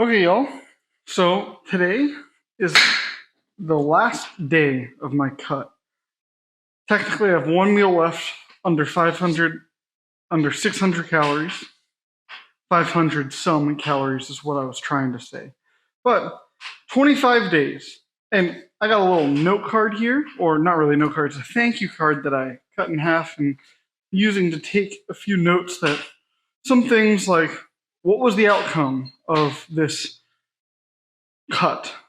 Okay, y'all. So today is the last day of my cut. Technically, I have one meal left under 500, under 600 calories. 500 some calories is what I was trying to say. But 25 days. And I got a little note card here, or not really a note card, it's a thank you card that I cut in half and using to take a few notes that some things like what was the outcome of this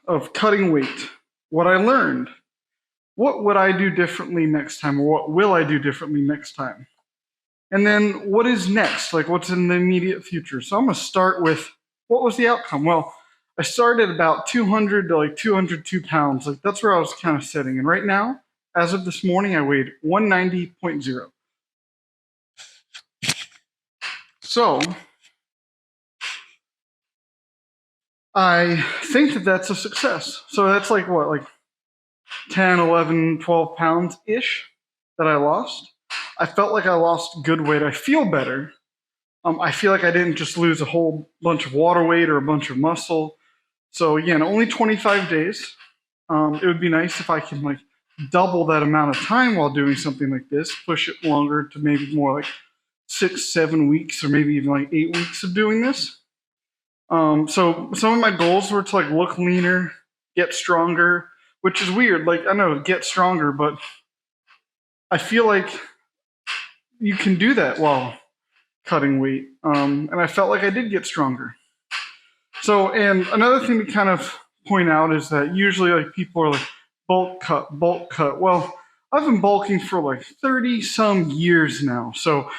of cutting weight, what I learned, what would I do differently next time, or what will I do differently next time? And then what is next? Like what's in the immediate future? So I'm going to start with what was the outcome? Well, I started about 200 to like 202 pounds. Like that's where I was kind of sitting. And right now, as of this morning, I weighed 190.0. So I think that that's a success. So that's like what, like 10, 11, 12 pounds ish that I lost. I felt like I lost good weight. I feel better. I feel like I didn't just lose a whole bunch of water weight or a bunch of muscle. So again, only 25 days. It would be nice if I can like double that amount of time while doing something like this, push it longer to maybe more like 6, 7 weeks, or maybe even like 8 weeks of doing this. So some of my goals were to like look leaner, get stronger, which is weird. Like I know get stronger, but I feel like you can do that while cutting weight. And I felt like I did get stronger. So, and another thing to kind of point out is that usually like people are like bulk cut, bulk cut. Well, I've been bulking for like 30 some years now. So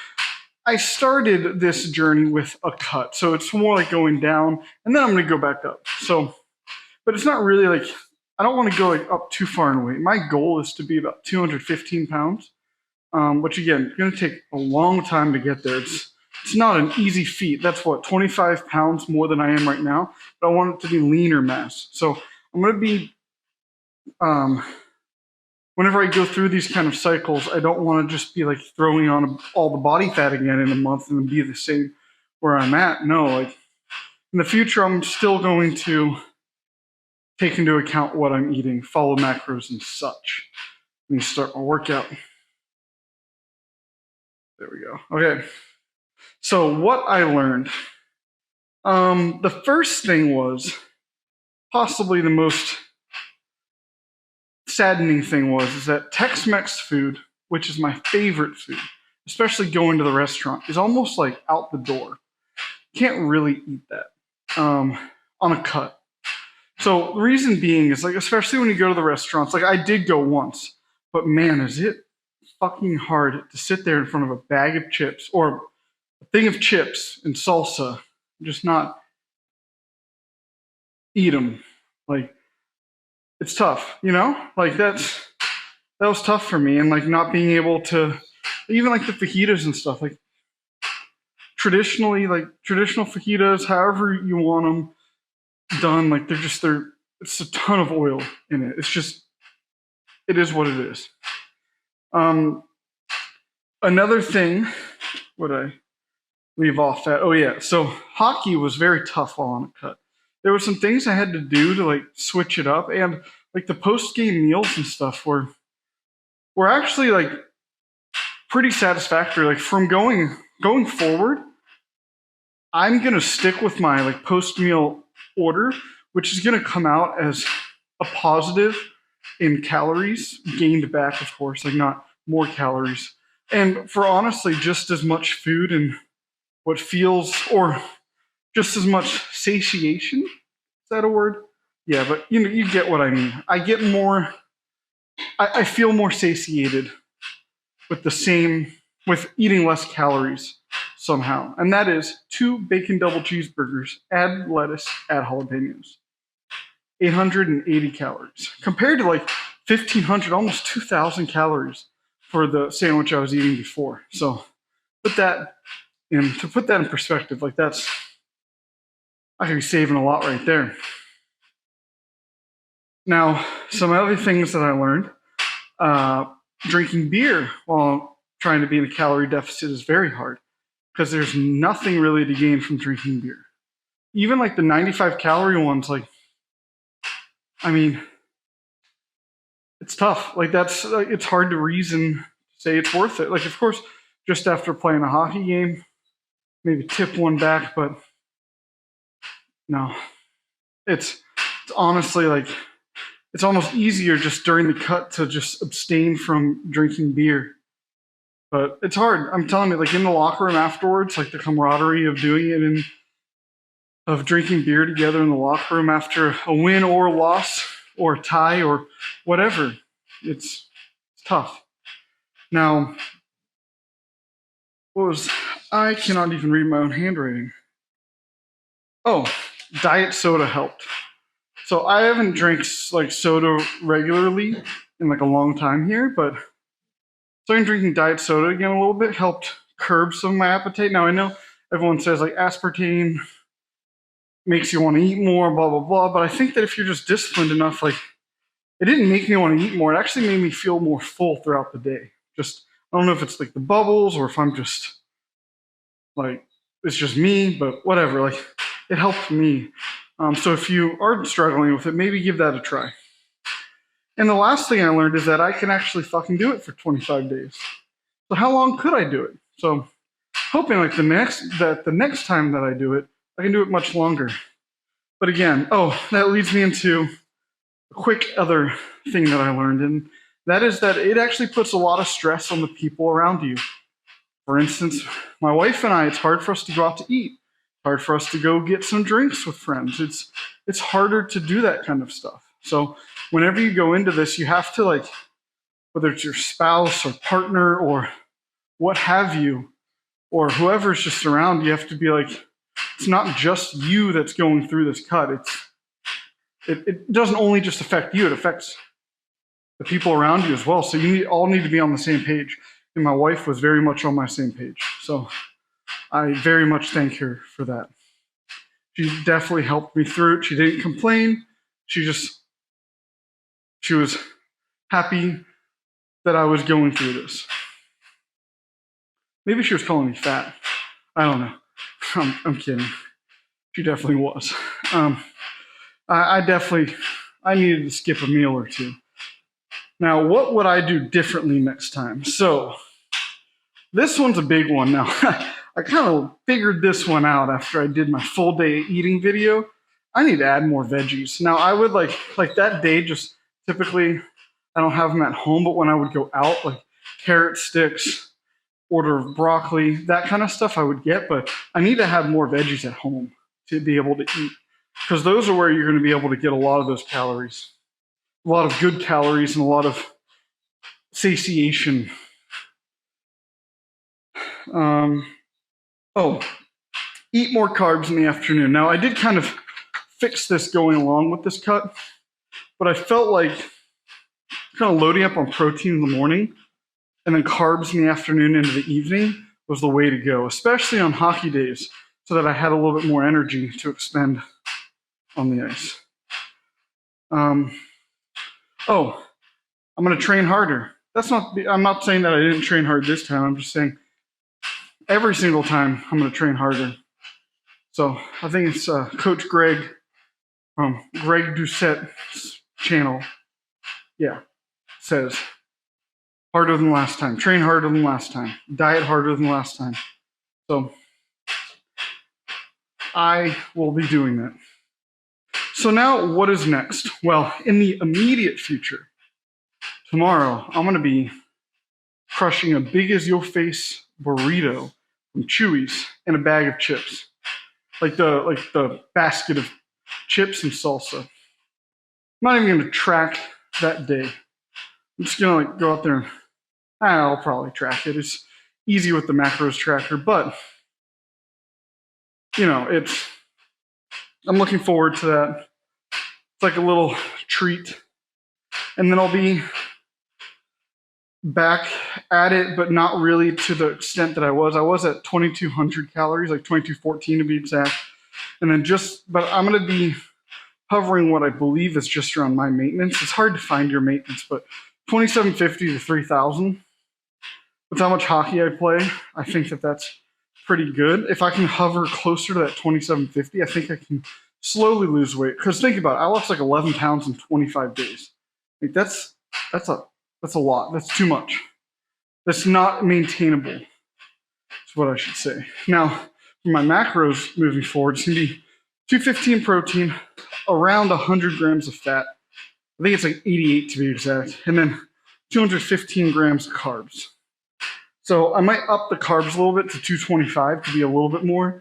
I started this journey with a cut. So it's more like going down and then I'm going to go back up. So, but it's not really like, I don't want to go like up too far in weight. My goal is to be about 215 pounds, which again, it's going to take a long time to get there. It's not an easy feat. That's what, 25 pounds more than I am right now, but I want it to be leaner mass. So I'm going to be, whenever I go through these kind of cycles, I don't want to just be like throwing on all the body fat again in a month and be the same where I'm at. No, like in the future, I'm still going to take into account what I'm eating, follow macros and such. Let me start my workout. There we go. Okay. So what I learned, the first thing was possibly the most saddening thing is that Tex-Mex food, which is my favorite food, especially going to the restaurant, is almost like out the door. Can't really eat that on a cut. So the reason being is like, especially when you go to the restaurants, like I did go once, but man, is it fucking hard to sit there in front of a bag of chips or a thing of chips and salsa, just not eat them. Like it's tough, you know? Like that was tough for me, and like not being able to even like the fajitas and stuff, like traditional fajitas, however you want them done, like they're it's a ton of oil in it. It is what it is. Another thing, would I leave off that? Oh yeah, so hockey was very tough while on a cut. There were some things I had to do to like switch it up, and like the post game meals and stuff were actually like pretty satisfactory. Like from going forward, I'm gonna stick with my like post meal order, which is gonna come out as a positive in calories gained back, of course, like not more calories, and for honestly just as much food and what feels or just as much satiation. Is that a word? Yeah, but you know you get what I mean. I get more. I feel more satiated with with eating less calories somehow. And that is 2 bacon double cheeseburgers, add lettuce, add jalapenos. 880 calories. Compared to like 1,500, almost 2,000 calories for the sandwich I was eating before. So to put that in perspective, like I could be saving a lot right there. Now, some other things that I learned, drinking beer while trying to be in a calorie deficit is very hard because there's nothing really to gain from drinking beer. even like the 95 calorie ones, like, I mean, it's tough. Like that's it's hard to reason say it's worth it. Like of course, just after playing a hockey game, maybe tip one back, but no, it's honestly like it's almost easier just during the cut to just abstain from drinking beer. But it's hard. I'm telling you, like in the locker room afterwards, like the camaraderie of doing it and of drinking beer together in the locker room after a win or a loss or a tie or whatever. It's tough. Now, what was I cannot even read my own handwriting. Oh, diet soda helped. So I haven't drank like soda regularly in like a long time here, but starting drinking diet soda again a little bit helped curb some of my appetite. Now I know everyone says like aspartame makes you want to eat more, blah blah blah, but I think that if you're just disciplined enough, like it didn't make me want to eat more. It actually made me feel more full throughout the day. Just I don't know if it's like the bubbles or if I'm just like it's just me, but whatever. Like it helped me. So if you are struggling with it, maybe give that a try. And the last thing I learned is that I can actually fucking do it for 25 days. So how long could I do it? So hoping like the next time that I do it, I can do it much longer. But again, that leads me into a quick other thing that I learned, and that is that it actually puts a lot of stress on the people around you. For instance, my wife and I, it's hard for us to go out to eat. It's hard for us to go get some drinks with friends. It's harder to do that kind of stuff. So whenever you go into this, you have to like, whether it's your spouse or partner or what have you, or whoever's just around, you have to be like, it's not just you that's going through this cut. It doesn't only just affect you, it affects the people around you as well. So all need to be on the same page. And my wife was very much on my same page. So I very much thank her for that. She definitely helped me through it. She didn't complain. She was happy that I was going through this. Maybe she was calling me fat. I don't know. I'm kidding. She definitely was. I needed to skip a meal or two. Now, what would I do differently next time? So, this one's a big one. Now, I kind of figured this one out after I did my full day eating video. I need to add more veggies. Now, I would like that day, just typically, I don't have them at home, but when I would go out, like carrot sticks, order of broccoli, that kind of stuff I would get, but I need to have more veggies at home to be able to eat, because those are where you're going to be able to get a lot of those calories, a lot of good calories, and a lot of satiation. Eat more carbs in the afternoon. Now, I did kind of fix this going along with this cut, but I felt like kind of loading up on protein in the morning and then carbs in the afternoon into the evening was the way to go, especially on hockey days, so that I had a little bit more energy to expend on the ice. I'm going to train harder. I'm not saying that I didn't train hard this time. I'm just saying every single time I'm going to train harder. So I think it's Coach Greg from Greg Doucette's channel. Yeah, says harder than last time, train harder than last time, diet harder than last time. So I will be doing that. So now what is next? Well, in the immediate future, tomorrow I'm going to be crushing a big as your face burrito from Chewy's and a bag of chips. Like the basket of chips and salsa. I'm not even going to track that day. I'm just going to go out there and I'll probably track it. It's easy with the macros tracker, but I'm looking forward to that. It's like a little treat. And then I'll be back at it, but not really to the extent that I was. I was at 2,200 calories, like 2,214 to be exact. And then but I'm going to be hovering what I believe is just around my maintenance. It's hard to find your maintenance, but 2,750 to 3,000. With how much hockey I play, I think that that's pretty good. If I can hover closer to that 2750, I think I can slowly lose weight. Because think about it, I lost like 11 pounds in 25 days. Like that's a lot. That's too much. That's not maintainable. That's what I should say. Now, for my macros moving forward, it's gonna be 215 protein, around 100 grams of fat. I think it's like 88 to be exact, and then 215 grams of carbs. So I might up the carbs a little bit to 225 to be a little bit more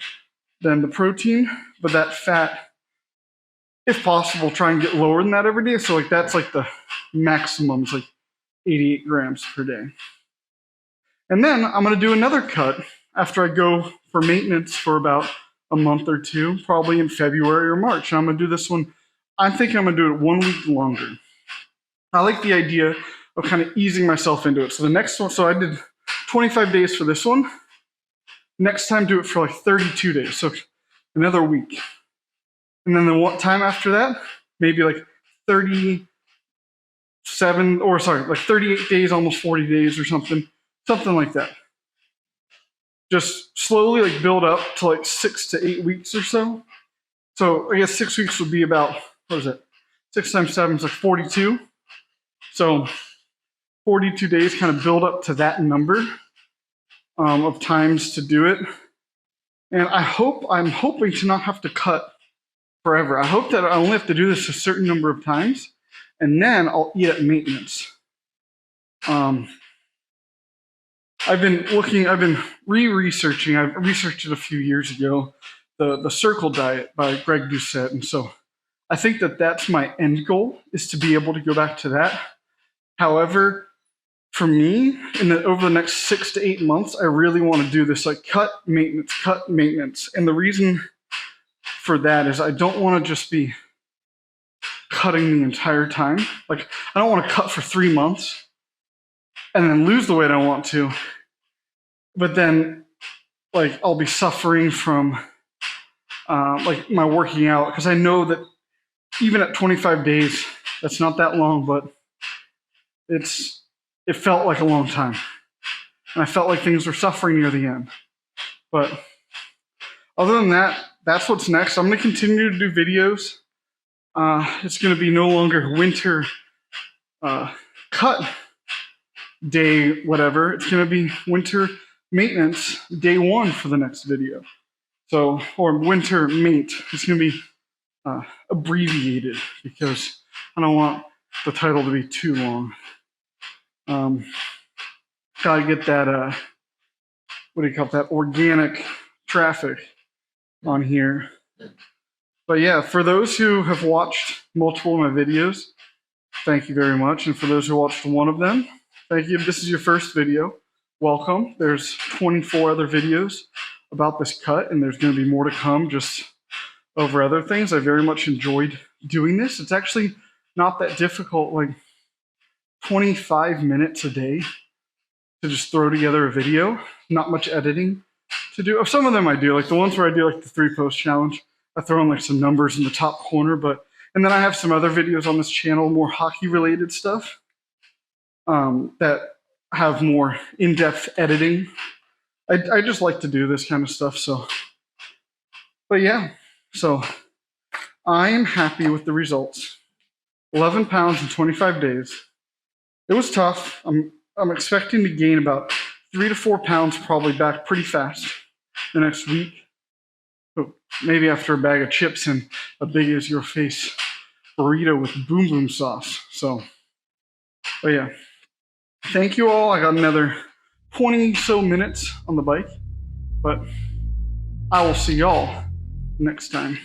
than the protein, but that fat, if possible, try and get lower than that every day. So like that's like the maximum, it's like 88 grams per day. And then I'm gonna do another cut after I go for maintenance for about a month or two, probably in February or March. And I'm gonna do this one, I'm thinking I'm gonna do it 1 week longer. I like the idea of kind of easing myself into it. So the next one, so I did 25 days for this one. Next time, do it for like 32 days, so another week. And then the time after that, maybe like 38 days, almost 40 days or something like that. Just slowly like build up to like 6 to 8 weeks or so. So I guess 6 weeks would be about, 6 times 7 is like 42. So 42 days, kind of build up to that number of times to do it. And I'm hoping to not have to cut forever. I hope that I only have to do this a certain number of times, and then I'll eat at maintenance. I've been re-researching. I researched it a few years ago, the Circle Diet by Greg Doucette, and so I think that that's my end goal, is to be able to go back to that. However, for me, over the next 6 to 8 months, I really want to do this like cut maintenance. And the reason for that is I don't want to just be cutting the entire time. Like I don't want to cut for 3 months and then lose the weight I want to, but then like I'll be suffering from like my working out, because I know that even at 25 days, that's not that long, but it felt like a long time. And I felt like things were suffering near the end. But other than that, that's what's next. I'm going to continue to do videos. It's going to be no longer winter cut day, whatever. It's going to be winter maintenance day 1 for the next video. So, or winter mate. It's going to be abbreviated because I don't want the title to be too long. Gotta get that, organic traffic on here. But yeah, for those who have watched multiple of my videos, thank you very much. And for those who watched one of them, thank you. If this is your first video, welcome. There's 24 other videos about this cut, and there's going to be more to come just over other things. I very much enjoyed doing this. It's actually not that difficult, like 25 minutes a day to just throw together a video. Not much editing to do. Some of them I do, like the ones where I do like the 3-post challenge. I throw in like some numbers in the top corner, and then I have some other videos on this channel, more hockey related stuff that have more in-depth editing. I just like to do this kind of stuff. But yeah, so I am happy with the results. 11 pounds in 25 days. It was tough. I'm expecting to gain about 3 to 4 pounds probably back pretty fast the next week. So maybe after a bag of chips and a big as your face burrito with boom boom sauce. But yeah. Thank you all. I got another 20 so minutes on the bike, but I will see y'all next time.